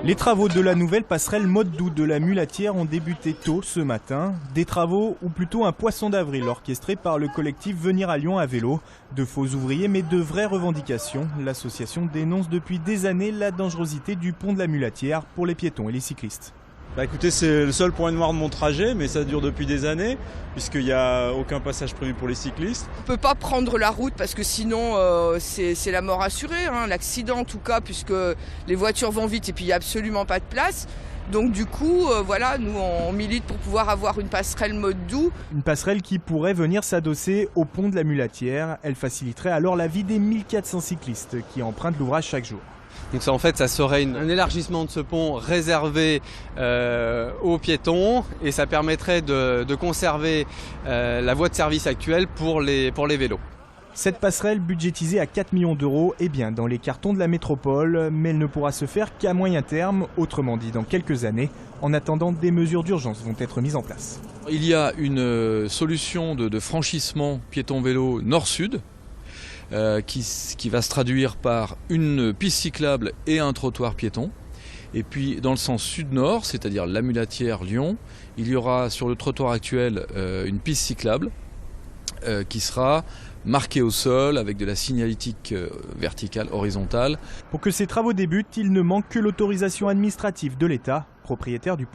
Les travaux de la nouvelle passerelle Motte Doux de la Mulatière ont débuté tôt ce matin. Des travaux, ou plutôt un poisson d'avril orchestré par le collectif Venir à Lyon à vélo. De faux ouvriers mais de vraies revendications. L'association dénonce depuis des années la dangerosité du pont de la Mulatière pour les piétons et les cyclistes. Écoutez, c'est le seul point noir de mon trajet, mais ça dure depuis des années, puisqu'il n'y a aucun passage prévu pour les cyclistes. On ne peut pas prendre la route parce que sinon c'est la mort assurée, hein, l'accident en tout cas, puisque les voitures vont vite et puis il n'y a absolument pas de place. Donc du coup, voilà, nous on milite pour pouvoir avoir une passerelle Motte Doux. Une passerelle qui pourrait venir s'adosser au pont de la Mulatière. Elle faciliterait alors la vie des 1400 cyclistes qui empruntent l'ouvrage chaque jour. Donc ça, en fait, ça serait un élargissement de ce pont réservé aux piétons et ça permettrait de conserver la voie de service actuelle pour les vélos. Cette passerelle budgétisée à 4 millions d'euros est bien dans les cartons de la métropole, mais elle ne pourra se faire qu'à moyen terme, autrement dit dans quelques années. En attendant, des mesures d'urgence vont être mises en place. Il y a une solution de franchissement piéton-vélo nord-sud qui va se traduire par une piste cyclable et un trottoir piéton. Et puis dans le sens sud-nord, c'est-à-dire la Mulatière-Lyon, il y aura sur le trottoir actuel une piste cyclable qui sera marquée au sol avec de la signalétique verticale, horizontale. Pour que ces travaux débutent, il ne manque que l'autorisation administrative de l'État, propriétaire du pont.